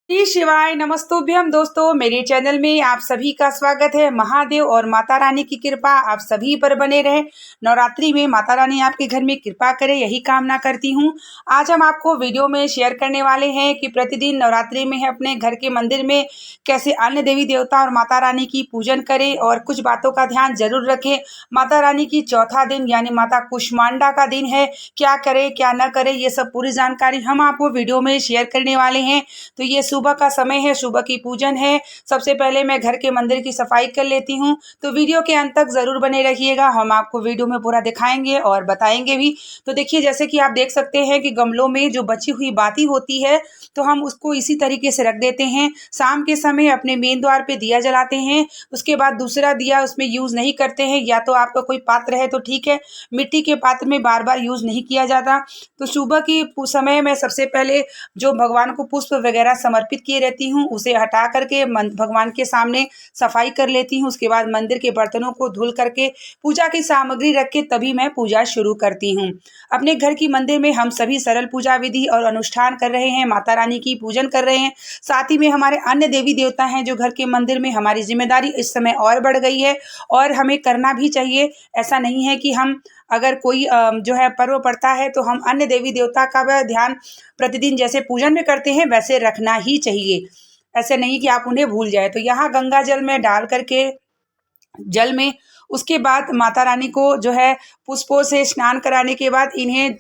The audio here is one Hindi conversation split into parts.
श्री शिवाय नमस्तुभ्यम दोस्तों, मेरे चैनल में आप सभी का स्वागत है। महादेव और माता रानी की कृपा आप सभी पर बने रहे। नवरात्रि में माता रानी आपके घर में कृपा करे, यही कामना करती हूँ। आज हम आपको वीडियो में शेयर करने वाले हैं कि प्रतिदिन नवरात्रि में अपने घर के मंदिर में कैसे अन्य देवी देवता और माता रानी की पूजन करें और कुछ बातों का ध्यान जरूर रखें। माता रानी की चौथा दिन यानी माता कुष्मांडा का दिन है, क्या करें क्या न करें, ये सब पूरी जानकारी हम आपको वीडियो में शेयर करने वाले हैं। तो ये सुबह का समय है, सुबह की पूजन है। सबसे पहले मैं घर के मंदिर की सफाई कर लेती हूँ, तो वीडियो के अंत तक जरूर बने रहिएगा। हम आपको वीडियो में पूरा दिखाएंगे और बताएंगे भी। तो देखिए, जैसे कि आप देख सकते हैं कि गमलों में जो बची हुई बाती होती है तो हम उसको इसी तरीके से रख देते हैं। शाम के समय अपने मेन द्वार पे दिया जलाते हैं, उसके बाद दूसरा दिया उसमें यूज नहीं करते हैं। या तो आपका कोई पात्र है तो ठीक है, मिट्टी के पात्र में बार बार यूज नहीं किया जाता। तो सुबह की समय में सबसे पहले जो भगवान को पुष्प वगैरह समर्पित किए रहती हूँ उसे हटा करके भगवान के सामने सफाई कर लेती हूँ। उसके बाद मंदिर के बर्तनों को धुल करके पूजा की सामग्री रख के तभी मैं पूजा शुरू करती हूँ। अपने घर की मंदिर में हम सभी सरल पूजा विधि और अनुष्ठान कर रहे हैं, माता रानी की पूजन कर रहे हैं। साथ ही में हमारे अन्य देवी देवता हैं जो घर के मंदिर में, हमारी जिम्मेदारी इस समय और बढ़ गई है और हमें करना भी चाहिए। ऐसा नहीं है कि हम अगर कोई जो है पर्व पड़ता है तो हम अन्य देवी देवता का वह ध्यान प्रतिदिन जैसे पूजन में करते हैं वैसे रखना ही चाहिए। ऐसे नहीं कि आप उन्हें भूल जाए। तो यहाँ गंगा जल में डाल करके जल में उसके बाद माता रानी को जो है पुष्पों से स्नान कराने के बाद इन्हें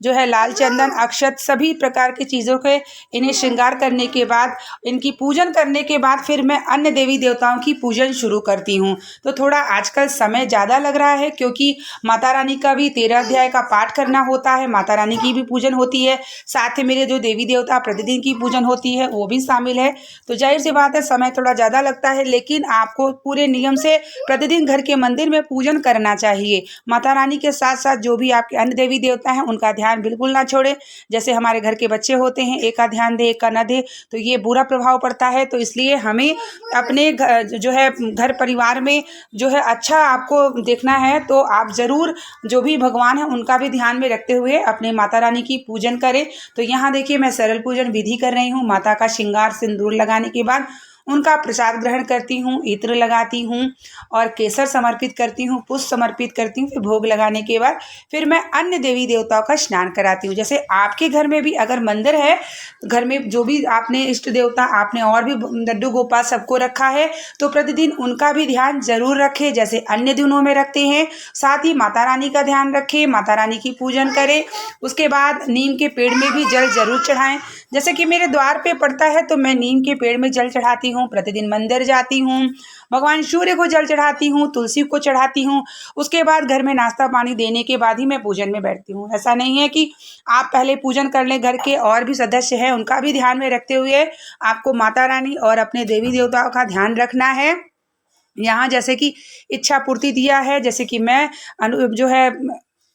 जो है लाल चंदन, अक्षत, सभी प्रकार की चीज़ों के इन्हें श्रृंगार करने के बाद, इनकी पूजन करने के बाद फिर मैं अन्य देवी देवताओं की पूजन शुरू करती हूँ। तो थोड़ा आजकल समय ज़्यादा लग रहा है क्योंकि माता रानी का भी 13 अध्याय का पाठ करना होता है, माता रानी की भी पूजन होती है, साथ ही मेरे जो देवी देवता प्रतिदिन की पूजन होती है वो भी शामिल है। तो जाहिर सी बात है समय थोड़ा ज़्यादा लगता है, लेकिन आपको पूरे नियम से प्रतिदिन घर के मंदिर में पूजन करना चाहिए। माता रानी के साथ साथ जो भी आपके अन्य देवी देवता हैं उनका ध्यान बिल्कुल ना छोड़े। जैसे हमारे घर के बच्चे होते हैं, एक का ध्यान दे एक का न दे तो ये बुरा प्रभाव पड़ता है। तो इसलिए हमें अपने जो है घर परिवार में जो है अच्छा आपको देखना है तो आप ज़रूर जो भी भगवान है उनका भी ध्यान में रखते हुए अपने माता रानी की पूजन करें। तो यहाँ देखिए मैं सरल पूजन विधि कर रही हूँ। माता का श्रृंगार सिंदूर लगाने के बाद उनका प्रसाद ग्रहण करती हूँ, इत्र लगाती हूँ और केसर समर्पित करती हूँ, पुष्प समर्पित करती हूँ। फिर भोग लगाने के बाद फिर मैं अन्य देवी देवताओं का स्नान कराती हूँ। जैसे आपके घर में भी अगर मंदिर है, घर में जो भी आपने इष्ट देवता, आपने और भी लड्डू गोपाल सबको रखा है तो प्रतिदिन उनका भी ध्यान जरूर रखें जैसे अन्य दिनों में रखते हैं। साथ ही माता रानी का ध्यान रखें, माता रानी की पूजन करें। उसके बाद नीम के पेड़ में भी जल जरूर चढ़ाएं। जैसे कि मेरे द्वार पे पड़ता है तो मैं नीम के पेड़ में जल चढ़ाती हूँ। प्रतिदिन मंदिर जाती हूँ, भगवान सूर्य को जल चढ़ाती हूँ, तुलसी को चढ़ाती हूँ। उसके बाद घर में नाश्ता पानी देने के बाद ही मैं पूजन में बैठती हूँ। ऐसा नहीं है कि आप पहले पूजन कर लें, घर के और भी सदस्य हैं उनका भी ध्यान में रखते हुए आपको माता रानी और अपने देवी देवताओं का ध्यान रखना है। यहाँ जैसे कि इच्छा पूर्ति दिया है, जैसे कि मैं जो है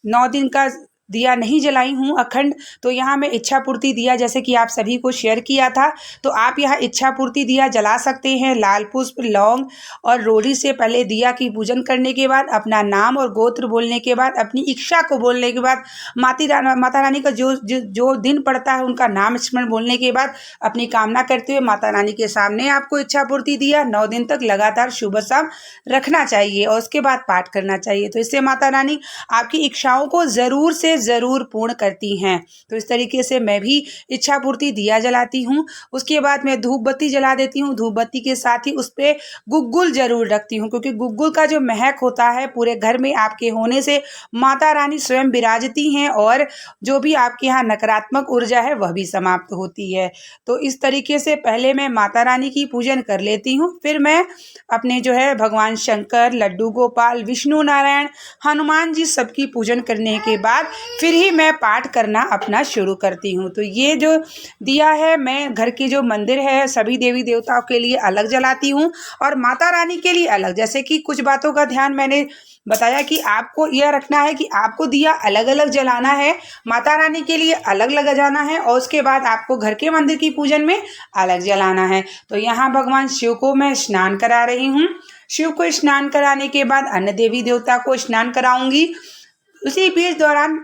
9 दिन का दिया नहीं जलाई हूँ अखंड, तो यहाँ मैं इच्छा पूर्ति दिया जैसे कि आप सभी को शेयर किया था तो आप यहाँ इच्छा पूर्ति दिया जला सकते हैं। लाल पुष्प, लौंग और रोली से पहले दिया की पूजन करने के बाद अपना नाम और गोत्र बोलने के बाद अपनी इच्छा को बोलने के बाद माता रानी का जो दिन पड़ता है उनका नाम स्मरण बोलने के बाद अपनी कामना करते हुए माता रानी के सामने आपको इच्छा पूर्ति दिया 9 दिन तक लगातार सुबह शाम रखना चाहिए और उसके बाद पाठ करना चाहिए। तो इससे माता रानी आपकी इच्छाओं को ज़रूर से ज़रूर पूर्ण करती हैं। तो इस तरीके से मैं भी इच्छा पूर्ति दिया जलाती हूँ। उसके बाद मैं धूप बत्ती जला देती हूँ। धूप बत्ती के साथ ही उस पर गुग्गुल जरूर रखती हूँ क्योंकि गुग्गुल का जो महक होता है पूरे घर में आपके होने से माता रानी स्वयं विराजती हैं और जो भी आपके यहाँ नकारात्मक ऊर्जा है वह भी समाप्त होती है। तो इस तरीके से पहले मैं माता रानी की पूजन कर लेती हूँ, फिर मैं अपने जो है भगवान शंकर, लड्डू गोपाल, विष्णु नारायण, हनुमान जी सबकी पूजन करने के बाद फिर ही मैं पाठ करना अपना शुरू करती हूँ। तो ये जो दिया है मैं घर की जो मंदिर है सभी देवी देवताओं के लिए अलग जलाती हूँ और माता रानी के लिए अलग। जैसे कि कुछ बातों का ध्यान मैंने बताया कि आपको यह रखना है कि आपको दिया अलग अलग जलाना है, माता रानी के लिए अलग लगाना है और उसके बाद आपको घर के मंदिर की पूजन में अलग जलाना है। तो यहाँ भगवान शिव को मैं स्नान करा रही हूँ। शिव को स्नान कराने के बाद अन्य देवी देवता को स्नान कराऊंगी। उसी बीच दौरान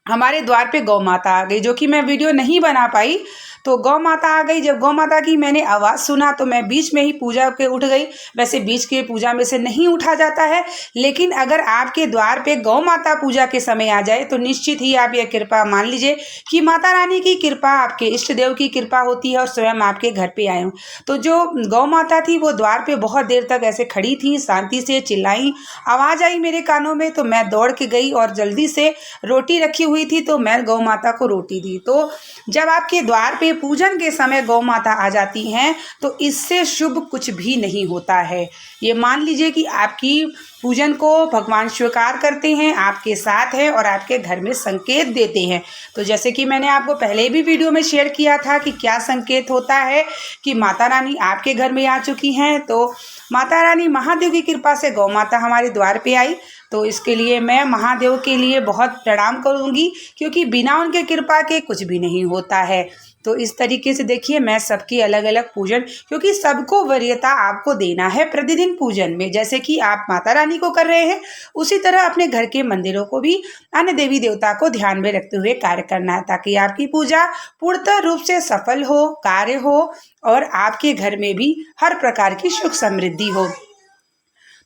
हमारे द्वार पे गौ माता आ गई, जो कि मैं वीडियो नहीं बना पाई तो गौ माता आ गई। जब गौ माता की मैंने आवाज़ सुना तो मैं बीच में ही पूजा के उठ गई। वैसे बीच के पूजा में से नहीं उठा जाता है, लेकिन अगर आपके द्वार पे गौ माता पूजा के समय आ जाए तो निश्चित ही आप यह कृपा मान लीजिए कि माता रानी की कृपा, आपके इष्ट देव की कृपा होती है और स्वयं आपके घर पे आए हूँ। तो जो गौ माता थी वो द्वार पे बहुत देर तक ऐसे खड़ी थी, शांति से चिल्लाई। आवाज़ आई मेरे कानों में तो मैं दौड़ के गई और जल्दी से रोटी रखी हुई थी तो मैं गौ माता को रोटी दी। तो जब आपके द्वार पे पूजन के समय गौ माता आ जाती हैं तो इससे शुभ कुछ भी नहीं होता है। ये मान लीजिए कि आपकी पूजन को भगवान स्वीकार करते हैं, आपके साथ है और आपके घर में संकेत देते हैं। तो जैसे कि मैंने आपको पहले भी वीडियो में शेयर किया था कि क्या संकेत होता है कि माता रानी आपके घर में आ चुकी हैं। तो माता रानी महादेव की कृपा से गौ माता हमारे द्वार पे आई, तो इसके लिए मैं महादेव के लिए बहुत प्रणाम करूंगी, क्योंकि बिना उनके कृपा के कुछ भी नहीं होता है। तो इस तरीके से देखिए मैं सबकी अलग अलग पूजन, क्योंकि सबको वरीयता आपको देना है प्रतिदिन पूजन में। जैसे कि आप माता रानी को कर रहे हैं, उसी तरह अपने घर के मंदिरों को भी अन्य देवी देवता को ध्यान में रखते हुए कार्य करना है, ताकि आपकी पूजा पूर्णतः रूप से सफल हो, कार्य हो और आपके घर में भी हर प्रकार की सुख समृद्धि हो।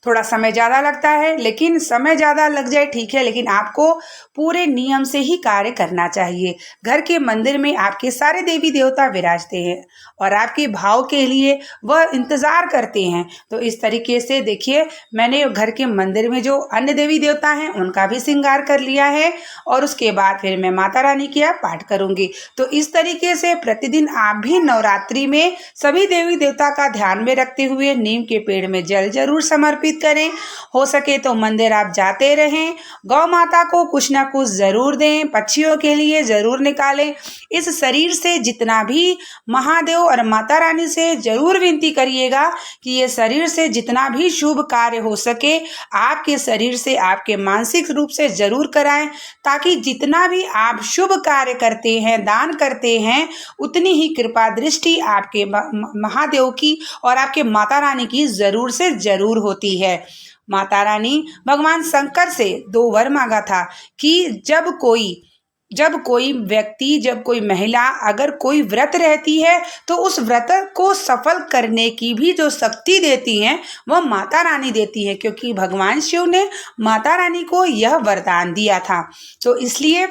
थोड़ा समय ज़्यादा लगता है, लेकिन समय ज़्यादा लग जाए ठीक है, लेकिन आपको पूरे नियम से ही कार्य करना चाहिए। घर के मंदिर में आपके सारे देवी देवता विराजते हैं और आपके भाव के लिए वह इंतज़ार करते हैं। तो इस तरीके से देखिए मैंने घर के मंदिर में जो अन्य देवी देवता हैं उनका भी श्रृंगार कर लिया है और उसके बाद फिर मैं माता रानी का पाठ करूँगी। तो इस तरीके से प्रतिदिन आप भी नवरात्रि में सभी देवी देवता का ध्यान में रखते हुए नीम के पेड़ में जल जरूर समर्पित करें। हो सके तो मंदिर आप जाते रहें, गौ माता को कुछ ना कुछ जरूर दें, पक्षियों के लिए जरूर निकालें। इस शरीर से जितना भी महादेव और माता रानी से जरूर विनती करिएगा कि ये शरीर से जितना भी शुभ कार्य हो सके आपके शरीर से, आपके मानसिक रूप से जरूर कराएं, ताकि जितना भी आप शुभ कार्य करते हैं, दान करते हैं, उतनी ही कृपा दृष्टि आपके महादेव की और आपके माता रानी की जरूर से जरूर होती है। माता रानी भगवान शंकर से 2 वर मांगा था कि जब कोई व्यक्ति, जब कोई महिला अगर कोई व्रत रहती है तो उस व्रत को सफल करने की भी जो शक्ति देती हैं वह माता रानी देती है, क्योंकि भगवान शिव ने माता रानी को यह वरदान दिया था। तो इसलिए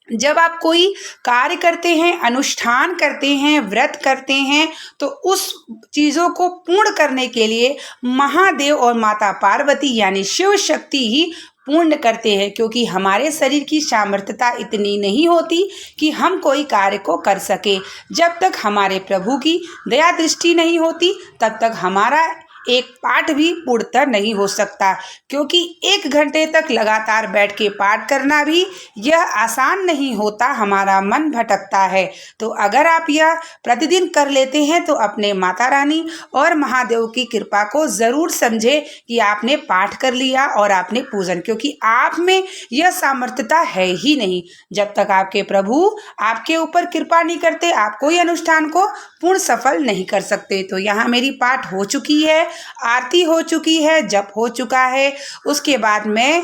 जब आप कोई कार्य करते हैं, अनुष्ठान करते हैं, व्रत करते हैं, तो उस चीज़ों को पूर्ण करने के लिए महादेव और माता पार्वती यानी शिव शक्ति ही पूर्ण करते हैं, क्योंकि हमारे शरीर की सामर्थ्यता इतनी नहीं होती कि हम कोई कार्य को कर सके। जब तक हमारे प्रभु की दया दृष्टि नहीं होती तब तक हमारा एक पाठ भी पूर्णतः नहीं हो सकता, क्योंकि 1 घंटे तक लगातार बैठ के पाठ करना भी यह आसान नहीं होता, हमारा मन भटकता है। तो अगर आप यह प्रतिदिन कर लेते हैं तो अपने माता रानी और महादेव की कृपा को ज़रूर समझे कि आपने पाठ कर लिया और आपने पूजन, क्योंकि आप में यह सामर्थ्यता है ही नहीं। जब तक आपके प्रभु आपके ऊपर कृपा नहीं करते आप कोई अनुष्ठान को पूर्ण सफल नहीं कर सकते। तो यहाँ मेरी पाठ हो चुकी है, आरती हो चुकी है, जप हो चुका है। उसके बाद मैं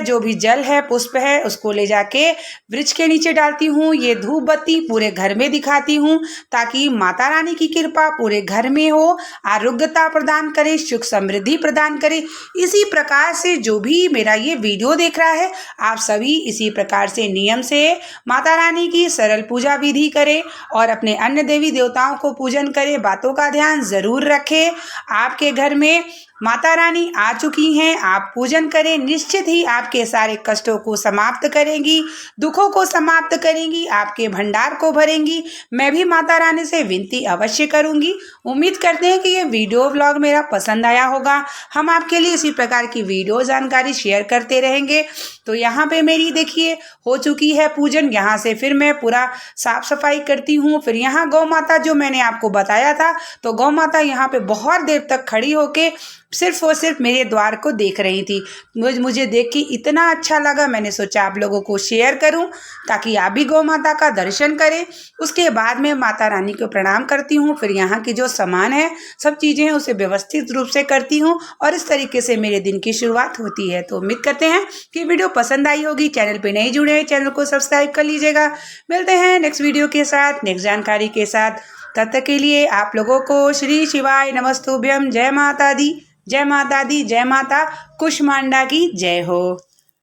जो भी जल है, पुष्प है, उसको ले जाके वृक्ष के नीचे डालती हूँ। ये धूप बत्ती पूरे घर में दिखाती हूँ ताकि माता रानी की कृपा पूरे घर में हो, आरोग्यता प्रदान करे, सुख समृद्धि प्रदान करे। इसी प्रकार से जो भी मेरा ये वीडियो देख रहा है आप सभी इसी प्रकार से नियम से माता रानी की सरल पूजा विधि करें और अपने अन्य देवी देवताओं को पूजन करें। बातों का ध्यान जरूर रखें। आपके घर में माता रानी आ चुकी हैं, आप पूजन करें, निश्चित ही आपके सारे कष्टों को समाप्त करेंगी, दुखों को समाप्त करेंगी, आपके भंडार को भरेंगी। मैं भी माता रानी से विनती अवश्य करूंगी। उम्मीद करते हैं कि ये वीडियो व्लॉग मेरा पसंद आया होगा। हम आपके लिए इसी प्रकार की वीडियो जानकारी शेयर करते रहेंगे। तो यहाँ पे मेरी देखिए हो चुकी है पूजन। यहाँ से फिर मैं पूरा साफ सफाई करती हूँ। फिर यहाँ गौ माता जो मैंने आपको बताया था, तो गौ माता यहाँ पे बहुत देर तक खड़ी होके सिर्फ और सिर्फ मेरे द्वार को देख रही थी। मुझे देख के इतना अच्छा लगा, मैंने सोचा आप लोगों को शेयर करूं ताकि आप भी गौ माता का दर्शन करें। उसके बाद मैं माता रानी को प्रणाम करती हूं, फिर यहाँ की जो सामान है, सब चीज़ें हैं, उसे व्यवस्थित रूप से करती हूं और इस तरीके से मेरे दिन की शुरुआत होती है। तो उम्मीद करते हैं कि वीडियो पसंद आई होगी। चैनल पर नहीं जुड़े हैं, चैनल को सब्सक्राइब कर लीजिएगा। मिलते हैं नेक्स्ट वीडियो के साथ, नेक्स्ट जानकारी के साथ। तब तक के लिए आप लोगों को श्री शिवाय नमस्तुभ्यम। जय माता दी, जय माता दी, जय माता कुष्मांडा की जय हो।